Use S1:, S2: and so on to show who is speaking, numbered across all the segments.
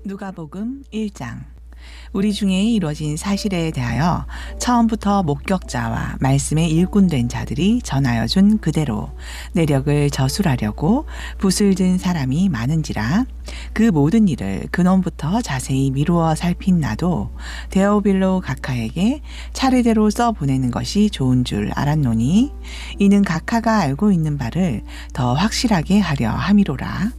S1: 누가복음 1장. 우리 중에 이루어진 사실에 대하여 처음부터 목격자와 말씀에 일꾼된 자들이 전하여 준 그대로 내력을 저술하려고 붓을 든 사람이 많은지라. 그 모든 일을 근원부터 자세히 미루어 살핀 나도 데오빌로 각하에게 차례대로 써보내는 것이 좋은 줄 알았노니 이는 각하가 알고 있는 바를 더 확실하게 하려 함이로라.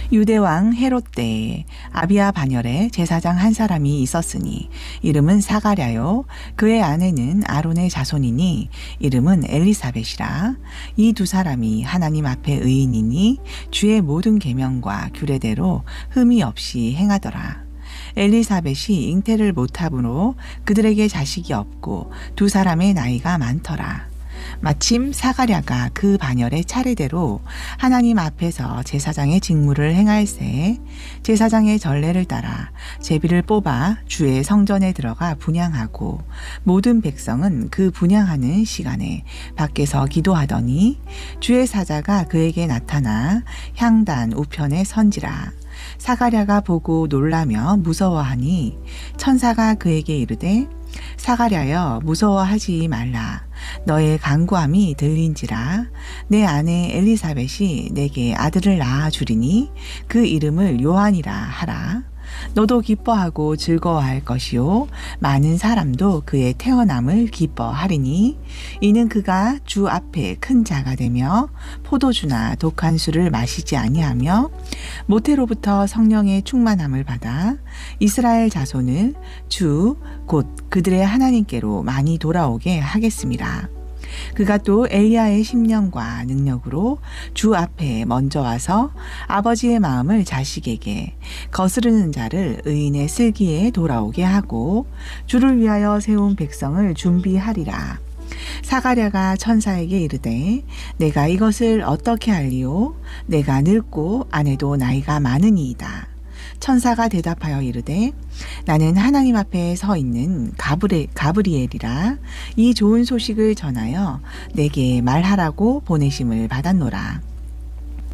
S1: 유대왕 헤롯 때에 아비야 반열에 제사장 한 사람이 있었으니 이름은 사가랴요, 그의 아내는 아론의 자손이니 이름은 엘리사벳이라. 이 두 사람이 하나님 앞에 의인이니 주의 모든 계명과 규례대로 흠이 없이 행하더라. 엘리사벳이 잉태를 못함으로 그들에게 자식이 없고 두 사람의 나이가 많더라. 마침 사가랴가 그 반열의 차례대로 하나님 앞에서 제사장의 직무를 행할새 제사장의 전례를 따라 제비를 뽑아 주의 성전에 들어가 분향하고 모든 백성은 그 분향하는 시간에 밖에서 기도하더니 주의 사자가 그에게 나타나 향단 우편에 선지라. 사가랴가 보고 놀라며 무서워하니 천사가 그에게 이르되 사가랴여 무서워하지 말라. 너의 간구함이 들린지라. 내 아내 엘리사벳이 내게 아들을 낳아 주리니 그 이름을 요한이라 하라. 너도 기뻐하고 즐거워할 것이요 많은 사람도 그의 태어남을 기뻐하리니 이는 그가 주 앞에 큰 자가 되며 포도주나 독한 술을 마시지 아니하며 모태로부터 성령의 충만함을 받아 이스라엘 자손을 주 곧 그들의 하나님께로 많이 돌아오게 하겠습니다. 그가 또 엘리야의 심령과 능력으로 주 앞에 먼저 와서 아버지의 마음을 자식에게 거스르는 자를 의인의 슬기에 돌아오게 하고 주를 위하여 세운 백성을 준비하리라. 사가랴가 천사에게 이르되 내가 이것을 어떻게 알리오? 내가 늙고 아내도 나이가 많으니이다. 천사가 대답하여 이르되 나는 하나님 앞에 서 있는 가브리엘이라. 이 좋은 소식을 전하여 내게 말하라고 보내심을 받았노라.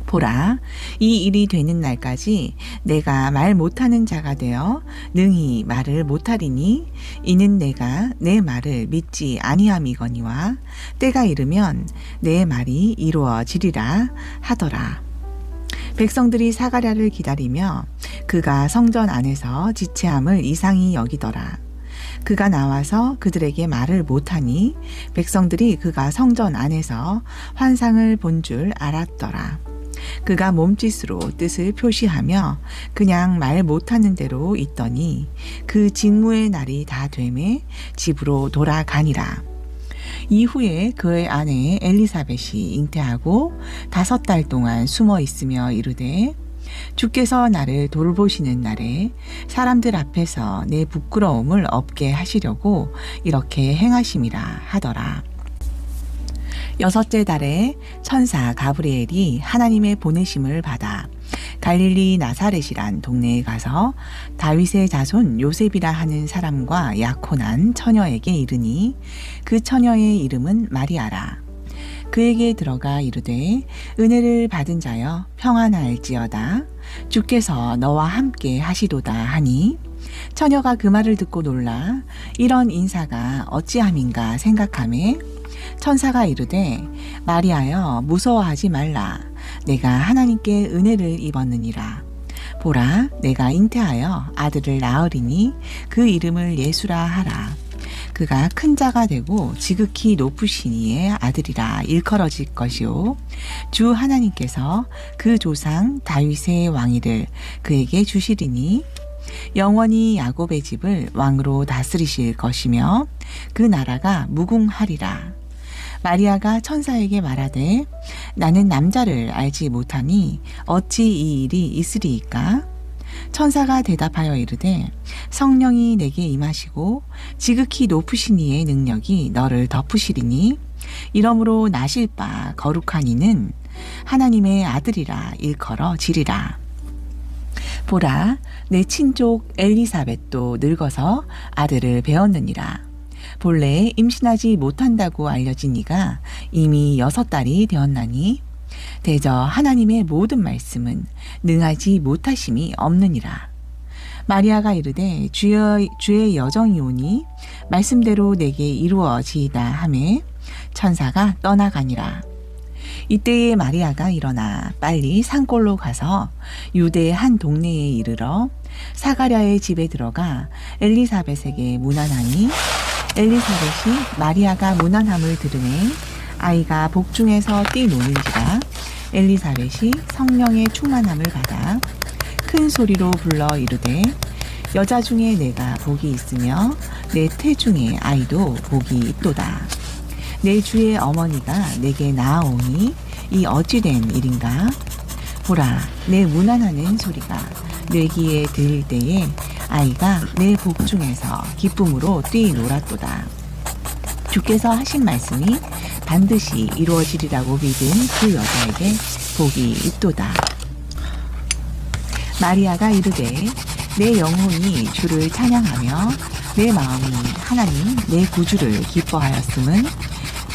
S1: 보라, 이 일이 되는 날까지 내가 말 못하는 자가 되어 능히 말을 못하리니 이는 내가 내 말을 믿지 아니함이거니와 때가 이르면 내 말이 이루어지리라 하더라. 백성들이 사가랴를 기다리며 그가 성전 안에서 지체함을 이상히 여기더라. 그가 나와서 그들에게 말을 못하니 백성들이 그가 성전 안에서 환상을 본 줄 알았더라. 그가 몸짓으로 뜻을 표시하며 그냥 말 못하는 대로 있더니 그 직무의 날이 다 되매 집으로 돌아가니라. 이후에 그의 아내 엘리사벳이 잉태하고 5달 동안 숨어 있으며 이르되 주께서 나를 돌보시는 날에 사람들 앞에서 내 부끄러움을 없게 하시려고 이렇게 행하심이라 하더라. 6째 달에 천사 가브리엘이 하나님의 보내심을 받아 갈릴리 나사렛이란 동네에 가서 다윗의 자손 요셉이라 하는 사람과 약혼한 처녀에게 이르니 그 처녀의 이름은 마리아라. 그에게 들어가 이르되 은혜를 받은 자여 평안할지어다. 주께서 너와 함께 하시도다 하니 처녀가 그 말을 듣고 놀라 이런 인사가 어찌함인가 생각하매 천사가 이르되 마리아여 무서워하지 말라. 내가 하나님께 은혜를 입었느니라. 보라, 내가 잉태하여 아들을 낳으리니 그 이름을 예수라 하라. 그가 큰 자가 되고 지극히 높으신 이의 아들이라 일컬어질 것이요 주 하나님께서 그 조상 다윗의 왕위를 그에게 주시리니 영원히 야곱의 집을 왕으로 다스리실 것이며 그 나라가 무궁하리라. 마리아가 천사에게 말하되 나는 남자를 알지 못하니 어찌 이 일이 있으리이까? 천사가 대답하여 이르되 성령이 내게 임하시고 지극히 높으신 이의 능력이 너를 덮으시리니 이러므로 나실 바 거룩한 이는 하나님의 아들이라 일컬어지리라. 보라, 내 친족 엘리사벳도 늙어서 아들을 배었느니라. 본래 임신하지 못한다고 알려진 이가 이미 6달이 되었나니 대저 하나님의 모든 말씀은 능하지 못하심이 없느니라. 마리아가 이르되 주의 여정이 오니 말씀대로 내게 이루어지이다 하매 천사가 떠나가니라. 이때에 마리아가 일어나 빨리 산골로 가서 유대의 한 동네에 이르러 사가랴의 집에 들어가 엘리사벳에게 문안하니 엘리사벳이 마리아가 문안함을 들으매 아이가 복중에서 뛰노는지라 엘리사벳이 성령의 충만함을 받아 큰 소리로 불러 이르되 여자 중에 내가 복이 있으며 내 태중에 아이도 복이 있도다. 내 주의 어머니가 내게 나아오니 이 어찌된 일인가? 보라, 내 문안하는 소리가 내 귀에 들릴 때에 아이가 내 복중에서 기쁨으로 뛰놀았도다. 주께서 하신 말씀이 반드시 이루어지리라고 믿은 그 여자에게 복이 있도다. 마리아가 이르되 내 영혼이 주를 찬양하며 내 마음이 하나님 내 구주를 기뻐하였음은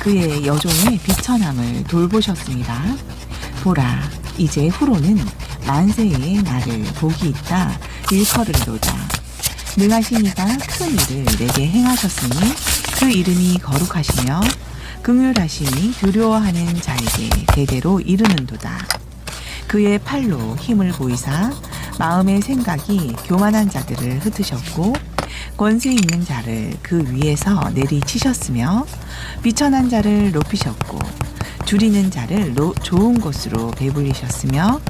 S1: 그의 여종의 비천함을 돌보셨습니다. 보라, 이제 후로는 만세의 나를 복이 있다 일컬으리로다. 능하신 이가 큰 일을 내게 행하셨으니 그 이름이 거룩하시며 긍휼하심이 두려워하는 자에게 대대로 이르는도다. 그의 팔로 힘을 보이사 마음의 생각이 교만한 자들을 흩으셨고 권세 있는 자를 그 위에서 내리치셨으며 비천한 자를 높이셨고 줄이는 자를 좋은 곳으로 배불리셨으며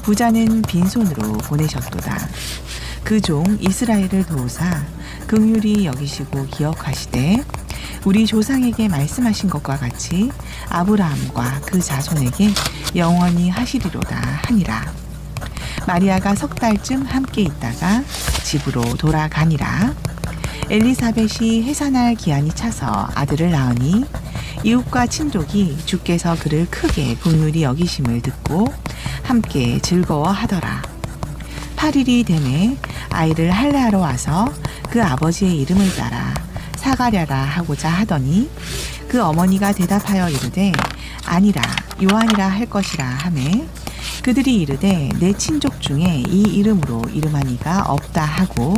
S1: 부자는 빈손으로 보내셨도다. 그 종 이스라엘을 도우사 긍휼히 여기시고 기억하시되 우리 조상에게 말씀하신 것과 같이 아브라함과 그 자손에게 영원히 하시리로다 하니라. 마리아가 석 달쯤 함께 있다가 집으로 돌아가니라. 엘리사벳이 해산할 기한이 차서 아들을 낳으니 이웃과 친족이 주께서 그를 크게 긍휼히 여기심을 듣고 함께 즐거워하더라. 8일이 되매 아이를 할례하러 와서 그 아버지의 이름을 따라 사가랴라 하고자 하더니 그 어머니가 대답하여 이르되 아니라 요한이라 할 것이라 하매 그들이 이르되 내 친족 중에 이 이름으로 이름한 이가 없다 하고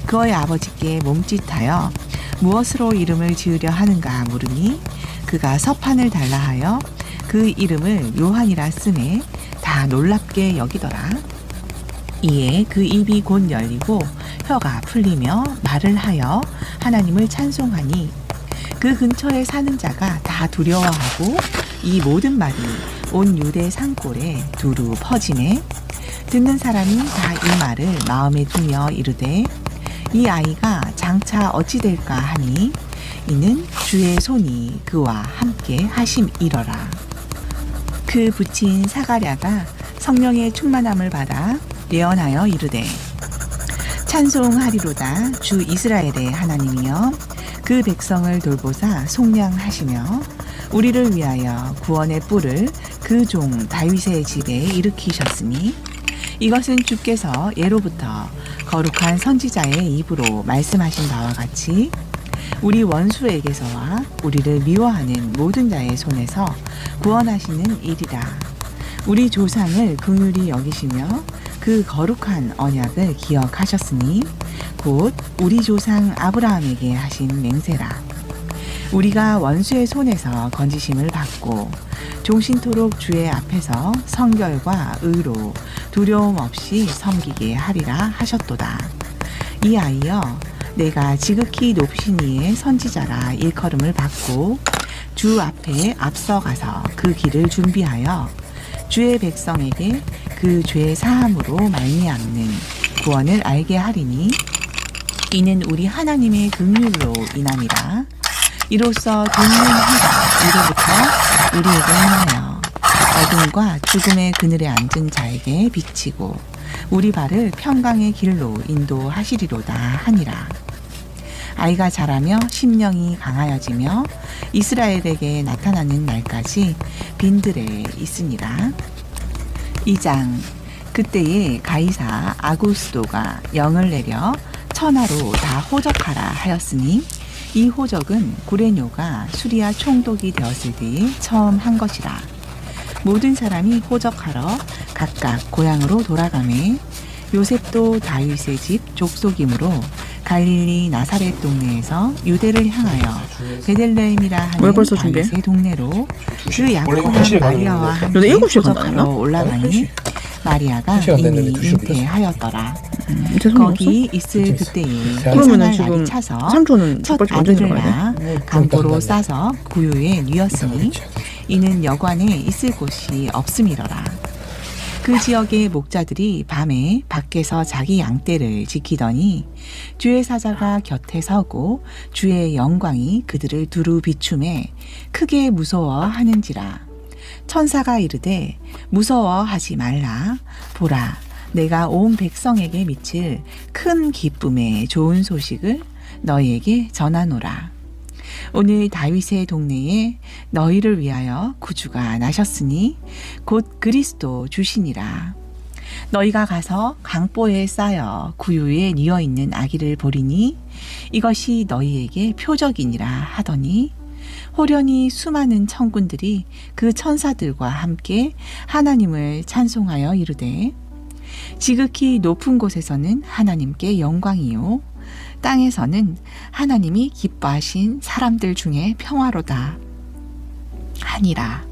S1: 그의 아버지께 몸짓하여 무엇으로 이름을 지으려 하는가 물으니 그가 서판을 달라 하여 그 이름을 요한이라 쓰매 다 놀랍게 여기더라. 이에 그 입이 곧 열리고 혀가 풀리며 말을 하여 하나님을 찬송하니 그 근처에 사는 자가 다 두려워하고 이 모든 말이 온 유대 산골에 두루 퍼지매 듣는 사람이 다 이 말을 마음에 두며 이르되 이 아이가 장차 어찌 될까 하니 이는 주의 손이 그와 함께 하심이러라. 그 부친 사가랴가 성령의 충만함을 받아 예언하여 이르되 찬송하리로다. 주 이스라엘의 하나님이여 그 백성을 돌보사 속량하시며 우리를 위하여 구원의 뿔을 그 종 다윗의 집에 일으키셨으니 이것은 주께서 예로부터 거룩한 선지자의 입으로 말씀하신 바와 같이 우리 원수에게서와 우리를 미워하는 모든 자의 손에서 구원하시는 일이라. 우리 조상을 긍휼히 여기시며 그 거룩한 언약을 기억하셨으니 곧 우리 조상 아브라함에게 하신 맹세라. 우리가 원수의 손에서 건지심을 받고 종신토록 주의 앞에서 성결과 의로 두려움 없이 섬기게 하리라 하셨도다. 이 아이여 내가 지극히 높으신 이의 선지자라 일컬음을 받고 주 앞에 앞서가서 그 길을 준비하여 주의 백성에게 그 죄 사함으로 말미암는 구원을 알게 하리니 이는 우리 하나님의 긍휼로 인함이라. 이로써 돕는 해가 이로부터 우리에게 행하여 어둠과 죽음의 그늘에 앉은 자에게 비치고 우리 발을 평강의 길로 인도하시리로다 하니라. 아이가 자라며 심령이 강하여지며 이스라엘에게 나타나는 날까지 빈들에 있으니라. 2장. 그때에 가이사 아구스도가 영을 내려 천하로 다 호적하라 하였으니 이 호적은 구레뇨가 수리아 총독이 되었을 때에 처음 한 것이라. 모든 사람이 호적하러 각각 고향으로 돌아가매 요셉도 다윗의 집 족속이므로 갈릴리 나사렛 동네에서 유대를 향하여 베들레헴이라
S2: 왜
S1: 하는
S2: 벌써 준비해?
S1: 다윗의 동네로 그
S3: 원래
S1: 약혼한
S3: 확실히
S1: 마리아와
S3: 가는
S1: 함께
S2: 7시에
S1: 호적하러
S2: 간다니까?
S1: 올라가니 마리아가
S3: 한 시간
S1: 이미
S3: 됐는데 2시간
S1: 잉태하였더라.
S2: 재성이 없어?
S1: 거기 있을 그때에
S2: 그러면은
S1: 이상할
S2: 지금
S1: 날이 차서
S2: 3초는
S1: 첫
S2: 족발집 언제
S1: 아들을
S2: 들어가야 돼?
S1: 낳아 강보로 싸서 구유에 뉘었으니 이는 여관에 있을 곳이 없음이러라. 그 지역의 목자들이 밤에 밖에서 자기 양떼를 지키더니 주의 사자가 곁에 서고 주의 영광이 그들을 두루 비춤에 크게 무서워하는지라. 천사가 이르되 무서워하지 말라. 보라, 내가 온 백성에게 미칠 큰 기쁨의 좋은 소식을 너희에게 전하노라. 오늘 다윗의 동네에 너희를 위하여 구주가 나셨으니 곧 그리스도 주시니라. 너희가 가서 강보에 쌓여 구유에 뉘어 있는 아기를 보리니 이것이 너희에게 표적이니라 하더니 호련히 수많은 천군들이 그 천사들과 함께 하나님을 찬송하여 이르되 지극히 높은 곳에서는 하나님께 영광이요 땅에서는 하나님이 기뻐하신 사람들 중에 평화로다 하니라.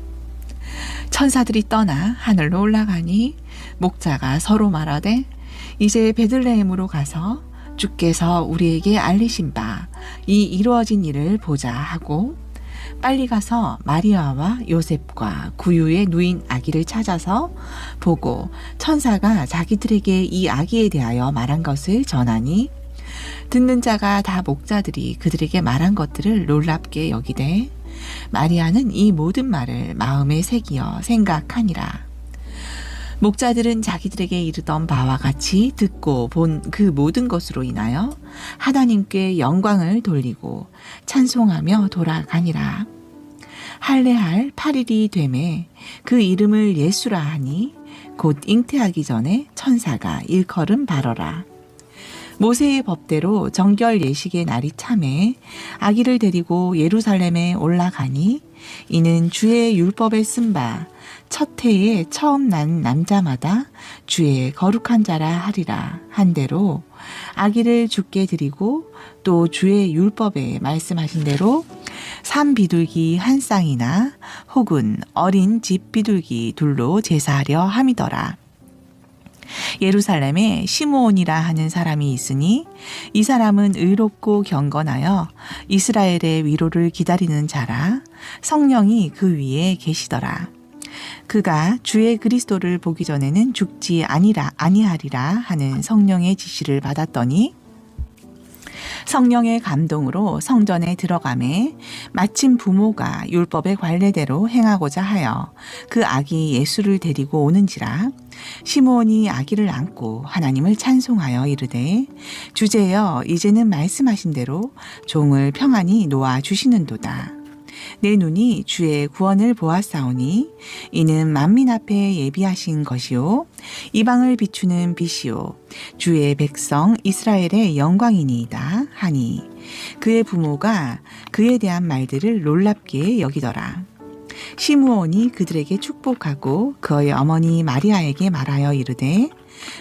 S1: 천사들이 떠나 하늘로 올라가니 목자가 서로 말하되 이제 베들레헴으로 가서 주께서 우리에게 알리신 바 이 이루어진 일을 보자 하고 빨리 가서 마리아와 요셉과 구유에 누인 아기를 찾아서 보고 천사가 자기들에게 이 아기에 대하여 말한 것을 전하니 듣는 자가 다 목자들이 그들에게 말한 것들을 놀랍게 여기되 마리아는 이 모든 말을 마음에 새기어 생각하니라. 목자들은 자기들에게 이르던 바와 같이 듣고 본 그 모든 것으로 인하여 하나님께 영광을 돌리고 찬송하며 돌아가니라. 할례할 8일이 되매 그 이름을 예수라 하니 곧 잉태하기 전에 천사가 일컬음 바러라. 모세의 법대로 정결 예식의 날이 참에 아기를 데리고 예루살렘에 올라가니 이는 주의 율법에 쓴 바 첫 해에 처음 난 남자마다 주의 거룩한 자라 하리라 한 대로 아기를 주께 드리고 또 주의 율법에 말씀하신 대로 산 비둘기 한 쌍이나 혹은 어린 집 비둘기 둘로 제사하려 함이더라. 예루살렘에 시므온이라 하는 사람이 있으니 이 사람은 의롭고 경건하여 이스라엘의 위로를 기다리는 자라. 성령이 그 위에 계시더라. 그가 주의 그리스도를 보기 전에는 죽지 아니하리라 하는 성령의 지시를 받았더니 성령의 감동으로 성전에 들어가매 마침 부모가 율법의 관례대로 행하고자 하여 그 아기 예수를 데리고 오는지라. 시므온이 아기를 안고 하나님을 찬송하여 이르되 주제여 이제는 말씀하신 대로 종을 평안히 놓아 주시는도다. 내 눈이 주의 구원을 보았사오니 이는 만민 앞에 예비하신 것이요 이방을 비추는 빛이요 주의 백성 이스라엘의 영광이니이다 하니 그의 부모가 그에 대한 말들을 놀랍게 여기더라. 시므온이 그들에게 축복하고 그의 어머니 마리아에게 말하여 이르되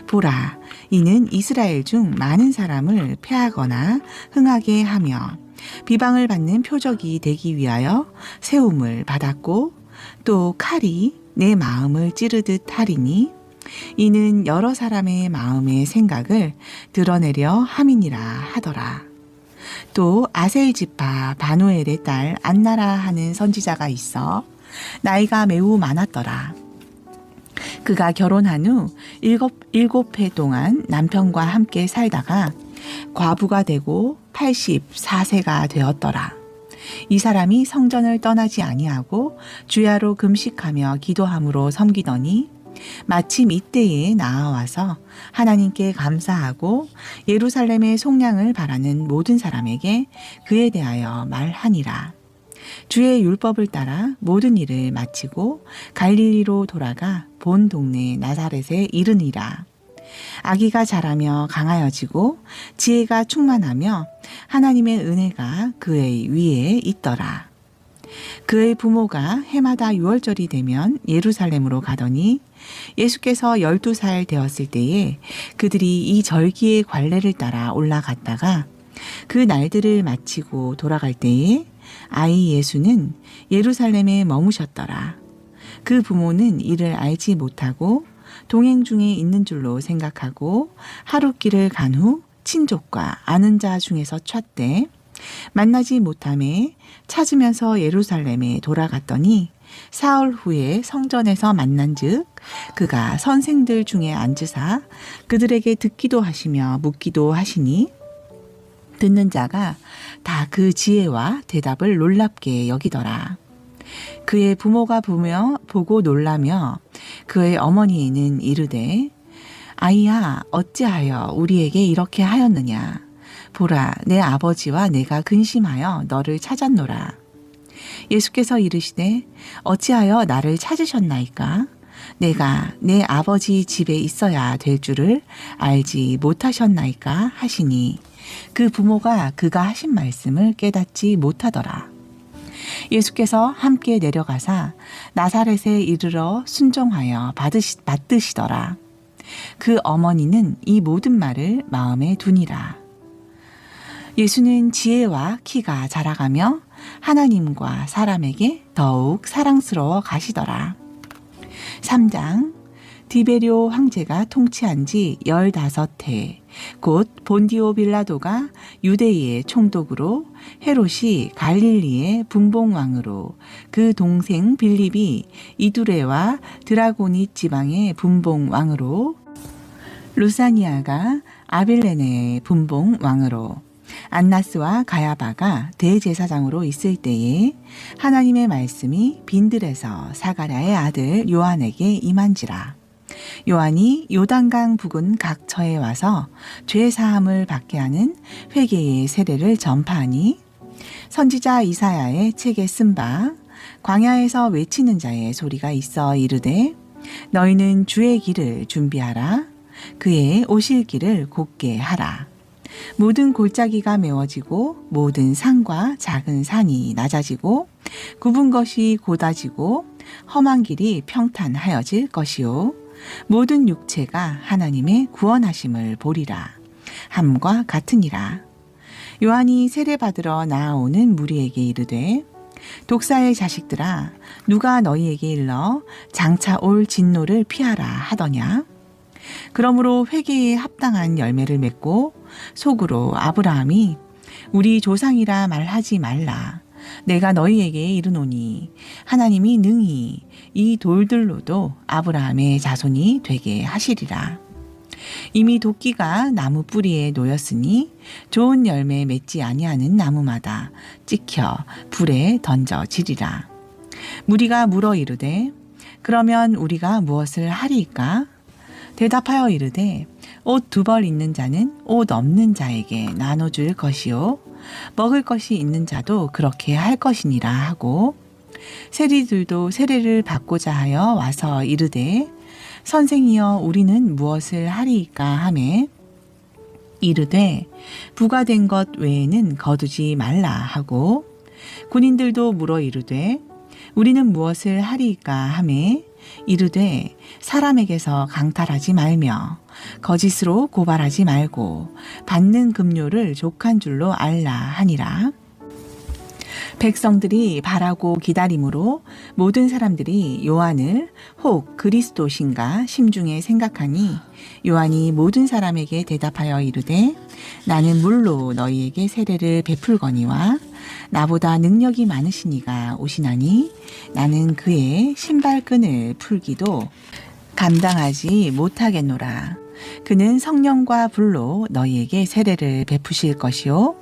S1: 보라 이는 이스라엘 중 많은 사람을 패하거나 흥하게 하며 비방을 받는 표적이 되기 위하여 세움을 받았고 또 칼이 내 마음을 찌르듯 하리니 이는 여러 사람의 마음의 생각을 드러내려 함이니라 하더라. 또 아셀 지파 바누엘의 딸 안나라 하는 선지자가 있어 나이가 매우 많았더라. 그가 결혼한 후 일곱 해 동안 남편과 함께 살다가 과부가 되고 84세가 되었더라. 이 사람이 성전을 떠나지 아니하고 주야로 금식하며 기도함으로 섬기더니 마침 이때에 나아와서 하나님께 감사하고 예루살렘의 속량을 바라는 모든 사람에게 그에 대하여 말하니라. 주의 율법을 따라 모든 일을 마치고 갈릴리로 돌아가 본 동네 나사렛에 이르니라. 아기가 자라며 강하여지고 지혜가 충만하며 하나님의 은혜가 그의 위에 있더라. 그의 부모가 해마다 유월절이 되면 예루살렘으로 가더니 예수께서 12살 되었을 때에 그들이 이 절기의 관례를 따라 올라갔다가 그 날들을 마치고 돌아갈 때에 아이 예수는 예루살렘에 머무셨더라. 그 부모는 이를 알지 못하고 동행 중에 있는 줄로 생각하고 하룻길을 간 후 친족과 아는 자 중에서 찾되 만나지 못함에 찾으면서 예루살렘에 돌아갔더니 사흘 후에 성전에서 만난즉 그가 선생들 중에 앉으사 그들에게 듣기도 하시며 묻기도 하시니 듣는 자가 다 그 지혜와 대답을 놀랍게 여기더라. 그의 부모가 보고 놀라며 그의 어머니는 이르되 아이야 어찌하여 우리에게 이렇게 하였느냐. 보라 내 아버지와 내가 근심하여 너를 찾았노라. 예수께서 이르시되 어찌하여 나를 찾으셨나이까. 내가 내 아버지 집에 있어야 될 줄을 알지 못하셨나이까 하시니 그 부모가 그가 하신 말씀을 깨닫지 못하더라. 예수께서 함께 내려가사 나사렛에 이르러 순종하여 받드시더라. 그 어머니는 이 모든 말을 마음에 두니라. 예수는 지혜와 키가 자라가며 하나님과 사람에게 더욱 사랑스러워 가시더라. 3장 디베rio 황제가 통치한 지 15해 곧 본디오 빌라도가 유대의 총독으로 헤롯이 갈릴리의 분봉왕으로 그 동생 빌립이 이두레와 드라고니 지방의 분봉왕으로 루사니아가 아빌레네의 분봉왕으로 안나스와 가야바가 대제사장으로 있을 때에 하나님의 말씀이 빈들에서 사가랴의 아들 요한에게 임한지라. 요한이 요단강 부근 각 처에 와서 죄 사함을 받게 하는 회개의 세례를 전파하니 선지자 이사야의 책에 쓴 바 광야에서 외치는 자의 소리가 있어 이르되 너희는 주의 길을 준비하라. 그의 오실 길을 곧게 하라. 모든 골짜기가 메워지고 모든 산과 작은 산이 낮아지고 굽은 것이 곧아지고 험한 길이 평탄하여질 것이요 모든 육체가 하나님의 구원하심을 보리라. 함과 같으니라. 요한이 세례받으러 나아오는 무리에게 이르되 독사의 자식들아 누가 너희에게 일러 장차 올 진노를 피하라 하더냐. 그러므로 회개에 합당한 열매를 맺고 속으로 아브라함이 우리 조상이라 말하지 말라. 내가 너희에게 이르노니 하나님이 능히 이 돌들로도 아브라함의 자손이 되게 하시리라. 이미 도끼가 나무 뿌리에 놓였으니 좋은 열매 맺지 아니하는 나무마다 찍혀 불에 던져지리라. 무리가 물어 이르되 그러면 우리가 무엇을 하리이까? 대답하여 이르되 옷 2벌 있는 자는 옷 없는 자에게 나눠줄 것이요 먹을 것이 있는 자도 그렇게 할 것이니라 하고 세리들도 세례를 받고자 하여 와서 이르되 선생이여 우리는 무엇을 하리이까 하매 이르되 부과된 것 외에는 거두지 말라 하고 군인들도 물어 이르되 우리는 무엇을 하리이까 하매 이르되 사람에게서 강탈하지 말며 거짓으로 고발하지 말고 받는 급료를 족한 줄로 알라 하니라. 백성들이 바라고 기다림으로 모든 사람들이 요한을 혹 그리스도신가 심중에 생각하니 요한이 모든 사람에게 대답하여 이르되 나는 물로 너희에게 세례를 베풀거니와 나보다 능력이 많으시니가 오시나니 나는 그의 신발끈을 풀기도 감당하지 못하겠노라. 그는 성령과 불로 너희에게 세례를 베푸실 것이요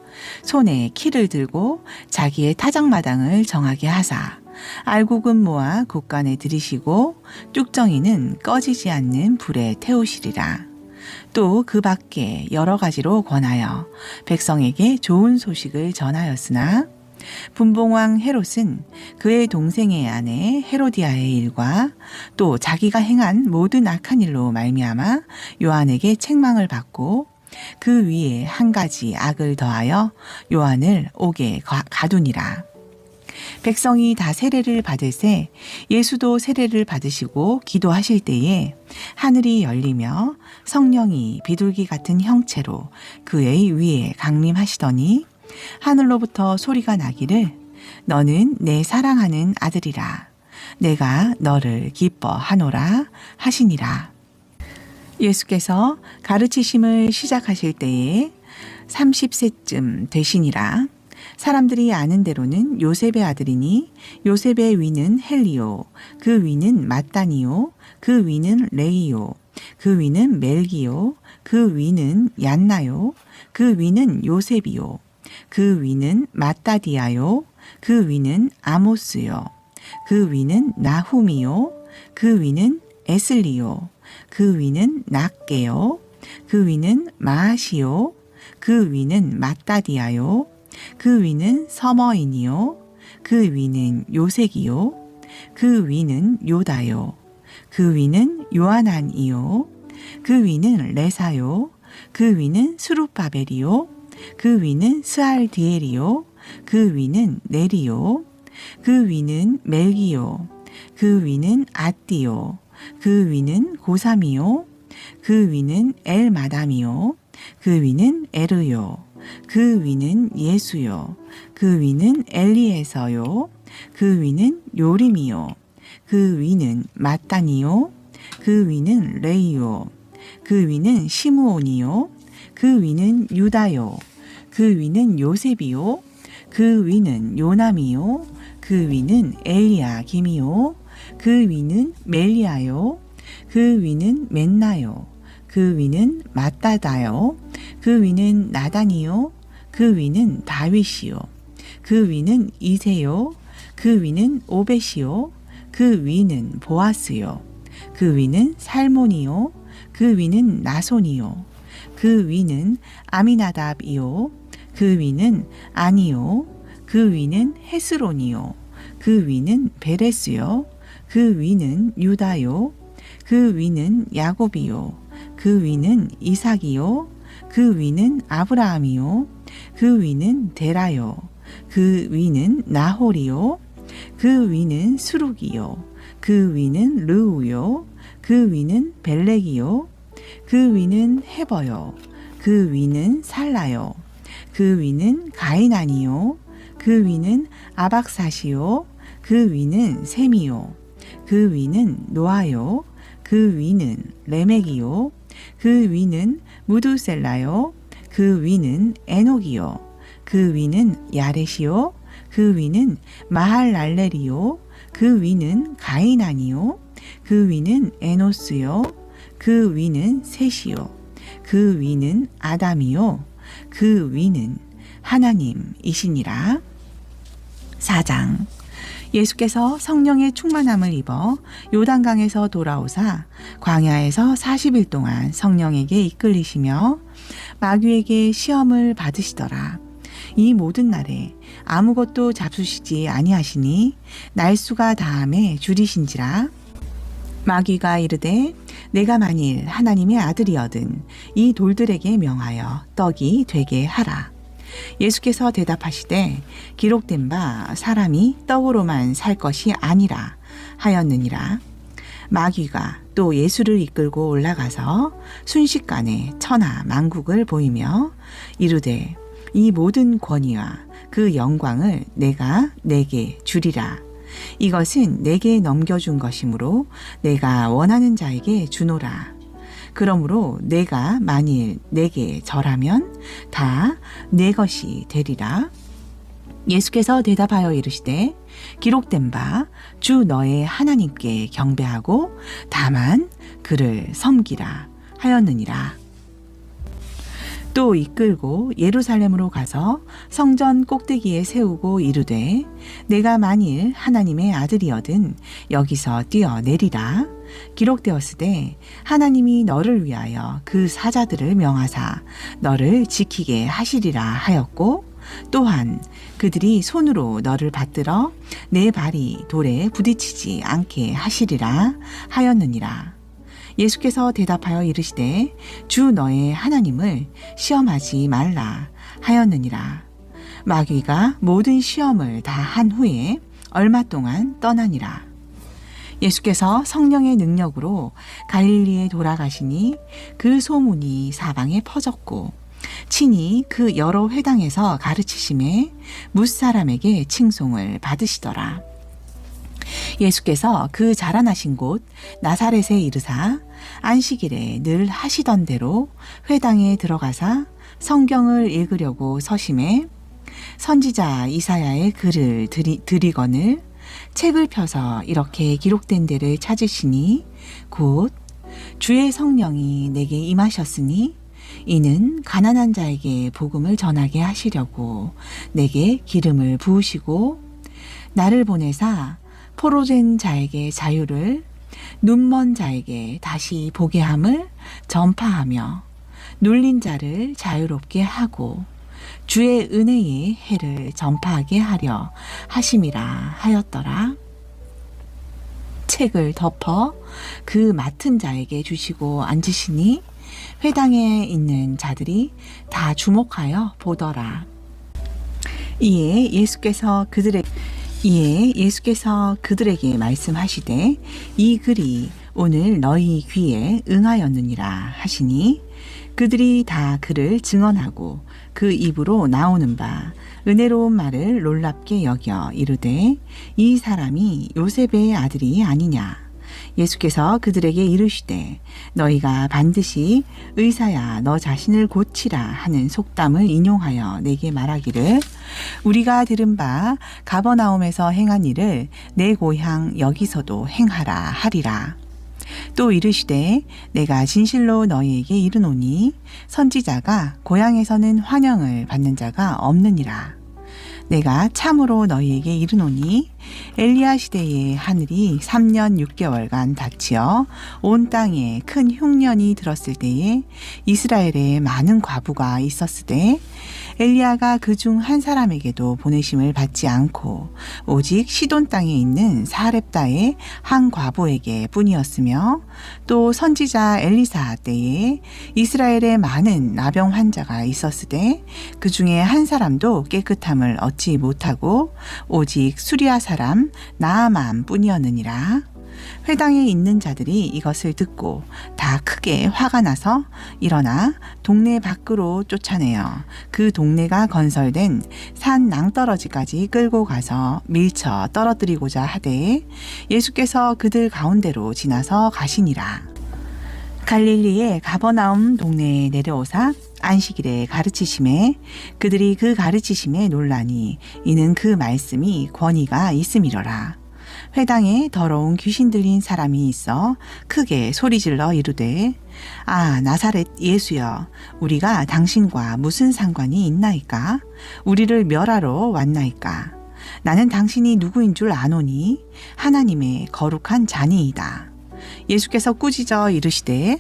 S1: 손에 키를 들고 자기의 타작마당을 정하게 하사 알곡은 모아 곳간에 들이시고 뚝정이는 꺼지지 않는 불에 태우시리라. 또 그 밖에 여러 가지로 권하여 백성에게 좋은 소식을 전하였으나 분봉왕 헤롯은 그의 동생의 아내 헤로디아의 일과 또 자기가 행한 모든 악한 일로 말미암아 요한에게 책망을 받고 그 위에 한 가지 악을 더하여 요한을 옥에 가두니라. 백성이 다 세례를 받으세 예수도 세례를 받으시고 기도하실 때에 하늘이 열리며 성령이 비둘기 같은 형체로 그의 위에 강림하시더니 하늘로부터 소리가 나기를 너는 내 사랑하는 아들이라 내가 너를 기뻐하노라 하시니라. 예수께서 가르치심을 시작하실 때에 30세쯤 되시니라. 사람들이 아는 대로는 요셉의 아들이니 요셉의 위는 헬리오, 그 위는 마따니오, 그 위는 레이오, 그 위는 멜기오, 그 위는 얀나요, 그 위는 요셉이요, 그 위는 마따디아요, 그 위는 아모스요, 그 위는 나훔이요, 그 위는 에슬리요, 그 위는 낫게요, 그 위는 마아시요, 그 위는 마따디아요, 그 위는 서머인이요, 그 위는 요색이요, 그 위는 요다요, 그 위는 요하난이요, 그 위는 레사요, 그 위는 스룹바벨이요, 그 위는 스알디엘이요, 그 위는 네리요, 그 위는 멜기요, 그 위는 아띠요, 그 위는 고삼이요, 그 위는 엘마담이요, 그 위는 에르요, 그 위는 예수요, 그 위는 엘리에서요, 그 위는 요림이요, 그 위는 마따니요, 그 위는 레이요, 그 위는 시므온이요, 그 위는 유다요, 그 위는 요셉이요, 그 위는 요남이요, 그 위는 엘리야김이요, 그 위는 멜리아요, 그 위는 맨나요, 그 위는 마따다요, 그 위는 나단이요, 그 위는 다윗이요, 그 위는 이세요, 그 위는 오벳이요, 그 위는 보아스요, 그 위는 살몬이요, 그 위는 나손이요, 그 위는 아미나답이요, 그 위는 아니요, 그 위는 헤스론이요, 그 위는 베레스요, 그 위는 유다요, 그 위는 야곱이요, 그 위는 이삭이요, 그 위는 아브라함이요, 그 위는 데라요, 그 위는 나홀이요, 그 위는 수룩이요, 그 위는 르우요, 그 위는 벨렉이요, 그 위는 헤버요, 그 위는 살라요, 그 위는 가이난이요, 그 위는 아박사시요, 그 위는 셈이요, 그 위는 노아요, 그 위는 레멕이요, 그 위는 무두셀라요, 그 위는 에녹이요, 그 위는 야렛이요, 그 위는 마할랄렐이요, 그 위는 가이난이요, 그 위는 에노스요, 그 위는 셋이요, 그 위는 아담이요, 그 위는 하나님이시니라. 4장. 예수께서 성령의 충만함을 입어 요단강에서 돌아오사 광야에서 40일 동안 성령에게 이끌리시며 마귀에게 시험을 받으시더라. 이 모든 날에 아무것도 잡수시지 아니하시니 날수가 다함에 줄이신지라. 마귀가 이르되 내가 만일 하나님의 아들이거든 이 돌들에게 명하여 떡이 되게 하라. 예수께서 대답하시되 기록된 바 사람이 떡으로만 살 것이 아니라 하였느니라. 마귀가 또 예수를 이끌고 올라가서 순식간에 천하 만국을 보이며 이르되 이 모든 권위와 그 영광을 내가 내게 주리라. 이것은 내게 넘겨준 것이므로 내가 원하는 자에게 주노라. 그러므로 내가 만일 내게 절하면 다 내 것이 되리라. 예수께서 대답하여 이르시되 기록된 바 주 너의 하나님께 경배하고 다만 그를 섬기라 하였느니라. 또 이끌고 예루살렘으로 가서 성전 꼭대기에 세우고 이르되 내가 만일 하나님의 아들이거든 여기서 뛰어내리라. 기록되었으되 하나님이 너를 위하여 그 사자들을 명하사 너를 지키게 하시리라 하였고 또한 그들이 손으로 너를 받들어 내 발이 돌에 부딪히지 않게 하시리라 하였느니라. 예수께서 대답하여 이르시되 주 너의 하나님을 시험하지 말라 하였느니라. 마귀가 모든 시험을 다 한 후에 얼마 동안 떠나니라. 예수께서 성령의 능력으로 갈릴리에 돌아가시니 그 소문이 사방에 퍼졌고 친히 그 여러 회당에서 가르치심에 뭇사람에게 칭송을 받으시더라. 예수께서 그 자라나신 곳 나사렛에 이르사 안식일에 늘 하시던 대로 회당에 들어가사 성경을 읽으려고 서심해 선지자 이사야의 글을 들이거늘 책을 펴서 이렇게 기록된 데를 찾으시니 곧 주의 성령이 내게 임하셨으니 이는 가난한 자에게 복음을 전하게 하시려고 내게 기름을 부으시고 나를 보내사 포로된 자에게 자유를 눈먼 자에게 다시 보게 함을 전파하며 눌린 자를 자유롭게 하고 주의 은혜의 해를 전파하게 하려 하심이라 하였더라. 책을 덮어 그 맡은 자에게 주시고 앉으시니 회당에 있는 자들이 다 주목하여 보더라. 이에 예수께서 그들에게 말씀하시되 이 글이 오늘 너희 귀에 응하였느니라 하시니 그들이 다 그를 증언하고 그 입으로 나오는 바 은혜로운 말을 놀랍게 여겨 이르되 이 사람이 요셉의 아들이 아니냐. 예수께서 그들에게 이르시되 너희가 반드시 의사야 너 자신을 고치라 하는 속담을 인용하여 내게 말하기를 우리가 들은 바 가버나움에서 행한 일을 내 고향 여기서도 행하라 하리라. 또 이르시되 내가 진실로 너희에게 이르노니 선지자가 고향에서는 환영을 받는 자가 없느니라. 내가 참으로 너희에게 이르노니 엘리야 시대에 하늘이 3년 6개월간 닫히어 온 땅에 큰 흉년이 들었을 때에 이스라엘에 많은 과부가 있었으되 엘리야가 그중 한 사람에게도 보내심을 받지 않고 오직 시돈 땅에 있는 사렙다의 한 과부에게 뿐이었으며 또 선지자 엘리사 때에 이스라엘에 많은 나병 환자가 있었으되 그중에 한 사람도 깨끗함을 얻지 못하고 오직 수리아 사람 나아만 뿐이었느니라. 회당에 있는 자들이 이것을 듣고 다 크게 화가 나서 일어나 동네 밖으로 쫓아내어 그 동네가 건설된 산 낭떠러지까지 끌고 가서 밀쳐 떨어뜨리고자 하되 예수께서 그들 가운데로 지나서 가시니라. 갈릴리의 가버나움 동네에 내려오사 안식일에 가르치심에 그들이 그 가르치심에 놀라니 이는 그 말씀이 권위가 있음이로라. 회당에 더러운 귀신 들린 사람이 있어 크게 소리질러 이르되 아 나사렛 예수여 우리가 당신과 무슨 상관이 있나이까? 우리를 멸하러 왔나이까? 나는 당신이 누구인 줄 아노니 하나님의 거룩한 자니이다. 예수께서 꾸짖어 이르시되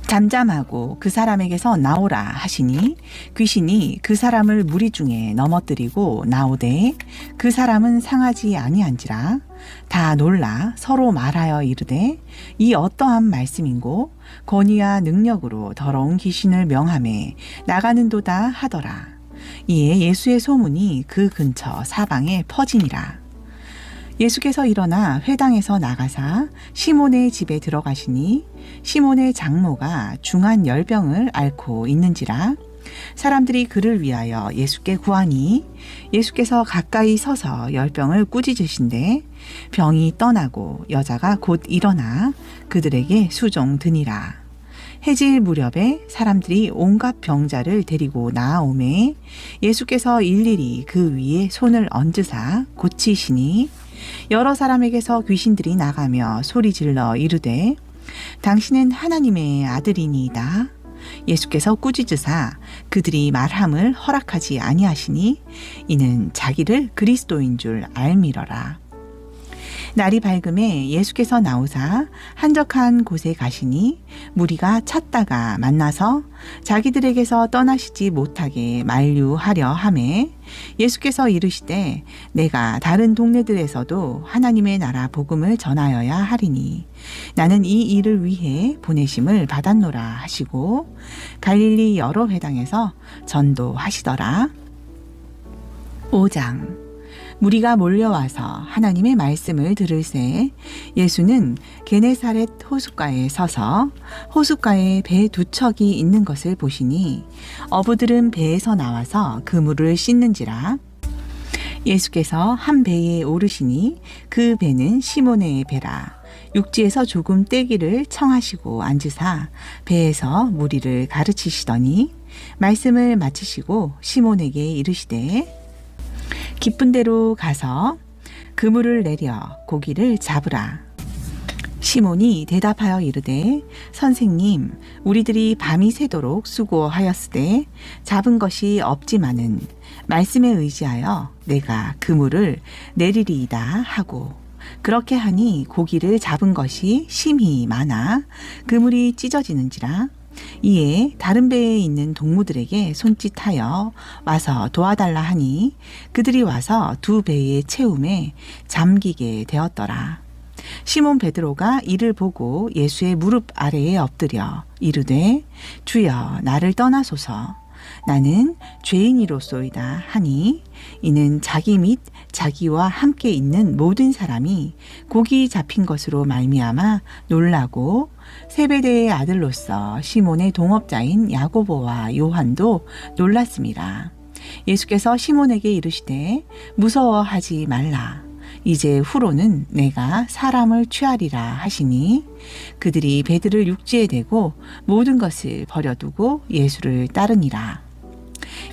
S1: 잠잠하고 그 사람에게서 나오라 하시니 귀신이 그 사람을 무리 중에 넘어뜨리고 나오되 그 사람은 상하지 아니한지라. 다 놀라 서로 말하여 이르되 이 어떠한 말씀인고 권위와 능력으로 더러운 귀신을 명하매 나가는도다 하더라. 이에 예수의 소문이 그 근처 사방에 퍼지니라. 예수께서 일어나 회당에서 나가사 시몬의 집에 들어가시니 시몬의 장모가 중한 열병을 앓고 있는지라. 사람들이 그를 위하여 예수께 구하니 예수께서 가까이 서서 열병을 꾸짖으신데 병이 떠나고 여자가 곧 일어나 그들에게 수종드니라. 해질 무렵에 사람들이 온갖 병자를 데리고 나아오매 예수께서 일일이 그 위에 손을 얹으사 고치시니 여러 사람에게서 귀신들이 나가며 소리질러 이르되 당신은 하나님의 아들이니이다. 예수께서 꾸짖으사 그들이 말함을 허락하지 아니하시니 이는 자기를 그리스도인 줄 알미러라. 날이 밝음에 예수께서 나오사 한적한 곳에 가시니 무리가 찾다가 만나서 자기들에게서 떠나시지 못하게 만류하려 하매 예수께서 이르시되 내가 다른 동네들에서도 하나님의 나라 복음을 전하여야 하리니 나는 이 일을 위해 보내심을 받았노라 하시고 갈릴리 여러 회당에서 전도하시더라. 5장 무리가 몰려와서 하나님의 말씀을 들을새 예수는 게네사렛 호숫가에 서서 호숫가에 배 두 척이 있는 것을 보시니 어부들은 배에서 나와서 그물을 씻는지라. 예수께서 한 배에 오르시니 그 배는 시몬의 배라. 육지에서 조금 떼기를 청하시고 앉으사 배에서 무리를 가르치시더니 말씀을 마치시고 시몬에게 이르시되 깊은 데로 가서 그물을 내려 고기를 잡으라. 시몬이 대답하여 이르되 선생님, 우리들이 밤이 새도록 수고하였으되 잡은 것이 없지만은 말씀에 의지하여 내가 그물을 내리리이다 하고, 그렇게 하니 고기를 잡은 것이 심히 많아 그물이 찢어지는지라. 이에 다른 배에 있는 동무들에게 손짓하여 와서 도와달라 하니 그들이 와서 두 배의 채움에 잠기게 되었더라. 시몬 베드로가 이를 보고 예수의 무릎 아래에 엎드려 이르되 주여, 나를 떠나소서, 나는 죄인이로소이다 하니, 이는 자기 및 자기와 함께 있는 모든 사람이 고기 잡힌 것으로 말미암아 놀라고 세베대의 아들로서 시몬의 동업자인 야고보와 요한도 놀랐습니다. 예수께서 시몬에게 이르시되 무서워하지 말라. 이제 후로는 내가 사람을 취하리라 하시니 그들이 배들을 육지에 대고 모든 것을 버려두고 예수를 따르니라.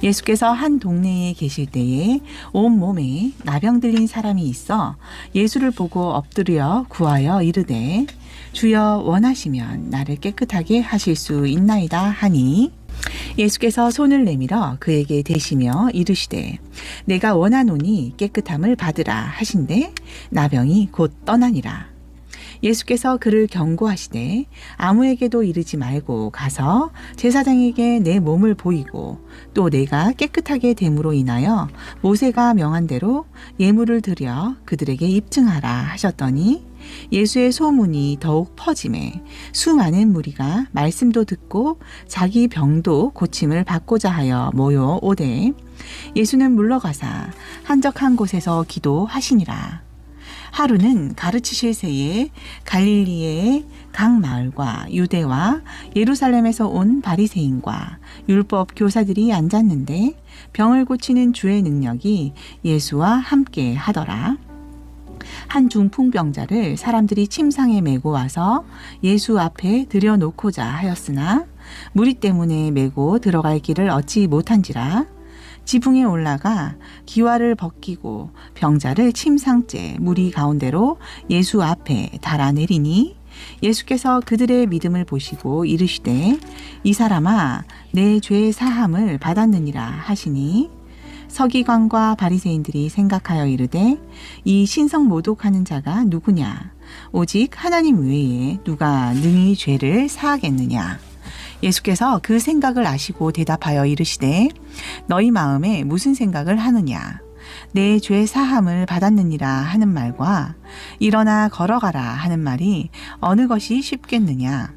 S1: 예수께서 한 동네에 계실 때에 온몸에 나병 들린 사람이 있어 예수를 보고 엎드려 구하여 이르되 주여, 원하시면 나를 깨끗하게 하실 수 있나이다 하니 예수께서 손을 내밀어 그에게 대시며 이르시되 내가 원하노니 깨끗함을 받으라 하신대 나병이 곧 떠나니라. 예수께서 그를 경고하시되 아무에게도 이르지 말고 가서 제사장에게 내 몸을 보이고 또 내가 깨끗하게 됨으로 인하여 모세가 명한 대로 예물을 드려 그들에게 입증하라 하셨더니 예수의 소문이 더욱 퍼짐에 수많은 무리가 말씀도 듣고 자기 병도 고침을 받고자 하여 모여오되 예수는 물러가사 한적한 곳에서 기도하시니라. 하루는 가르치실 새에 갈릴리의 각 마을과 유대와 예루살렘에서 온 바리새인과 율법 교사들이 앉았는데 병을 고치는 주의 능력이 예수와 함께 하더라. 한 중풍병자를 사람들이 침상에 메고 와서 예수 앞에 들여놓고자 하였으나 무리 때문에 메고 들어갈 길을 얻지 못한지라. 지붕에 올라가 기와를 벗기고 병자를 침상째 무리 가운데로 예수 앞에 달아내리니 예수께서 그들의 믿음을 보시고 이르시되 이 사람아, 내 죄 사함을 받았느니라 하시니 서기관과 바리새인들이 생각하여 이르되 이 신성 모독하는 자가 누구냐? 오직 하나님 외에 누가 능히 죄를 사하겠느냐? 예수께서 그 생각을 아시고 대답하여 이르시되 너희 마음에 무슨 생각을 하느냐? 내 죄 사함을 받았느니라 하는 말과 일어나 걸어가라 하는 말이 어느 것이 쉽겠느냐?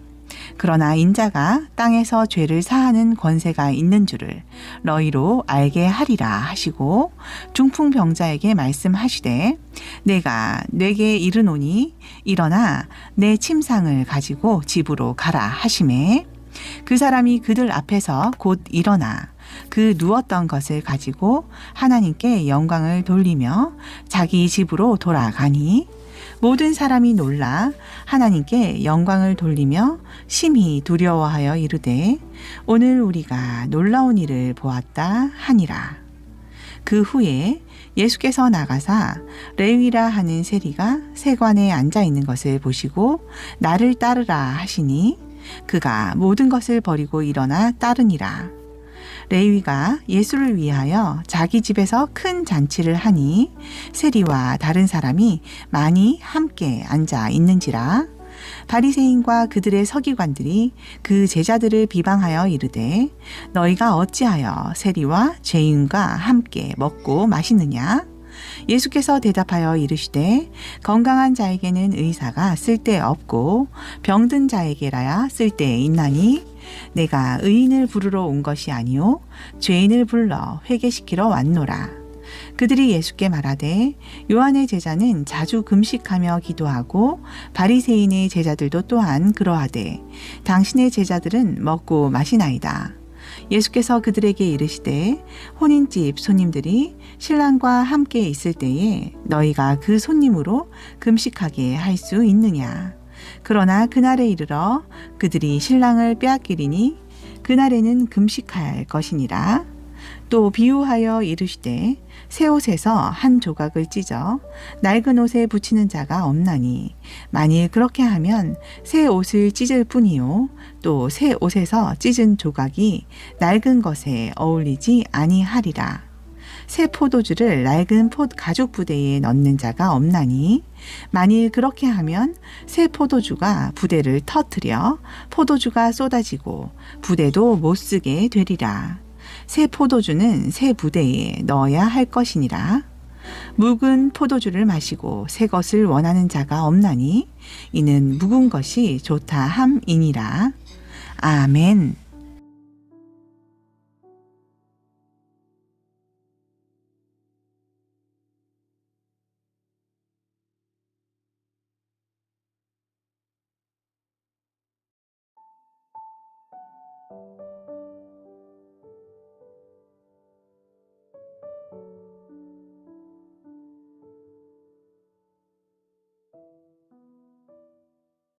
S1: 그러나 인자가 땅에서 죄를 사하는 권세가 있는 줄을 너희로 알게 하리라 하시고 중풍병자에게 말씀하시되 내가 네게 이르노니 일어나 내 침상을 가지고 집으로 가라 하시매 그 사람이 그들 앞에서 곧 일어나 그 누웠던 것을 가지고 하나님께 영광을 돌리며 자기 집으로 돌아가니 모든 사람이 놀라 하나님께 영광을 돌리며 심히 두려워하여 이르되 오늘 우리가 놀라운 일을 보았다 하니라. 그 후에 예수께서 나가사 레위라 하는 세리가 세관에 앉아 있는 것을 보시고 나를 따르라 하시니 그가 모든 것을 버리고 일어나 따르니라. 레위가 예수를 위하여 자기 집에서 큰 잔치를 하니 세리와 다른 사람이 많이 함께 앉아 있는지라. 바리새인과 그들의 서기관들이 그 제자들을 비방하여 이르되 너희가 어찌하여 세리와 죄인과 함께 먹고 마시느냐? 예수께서 대답하여 이르시되 건강한 자에게는 의사가 쓸데없고 병든 자에게라야 쓸데 있나니 내가 의인을 부르러 온 것이 아니요 죄인을 불러 회개시키러 왔노라. 그들이 예수께 말하되 요한의 제자는 자주 금식하며 기도하고 바리새인의 제자들도 또한 그러하되 당신의 제자들은 먹고 마시나이다. 예수께서 그들에게 이르시되 혼인집 손님들이 신랑과 함께 있을 때에 너희가 그 손님으로 금식하게 할 수 있느냐. 그러나 그날에 이르러 그들이 신랑을 빼앗기리니 그날에는 금식할 것이니라. 또 비유하여 이르시되 새 옷에서 한 조각을 찢어 낡은 옷에 붙이는 자가 없나니 만일 그렇게 하면 새 옷을 찢을 뿐이요 또 새 옷에서 찢은 조각이 낡은 것에 어울리지 아니하리라. 새 포도주를 낡은 가죽 부대에 넣는 자가 없나니 만일 그렇게 하면 새 포도주가 부대를 터뜨려 포도주가 쏟아지고 부대도 못 쓰게 되리라. 새 포도주는 새 부대에 넣어야 할 것이니라. 묵은 포도주를 마시고 새 것을 원하는 자가 없나니 이는 묵은 것이 좋다 함이니라. 아멘.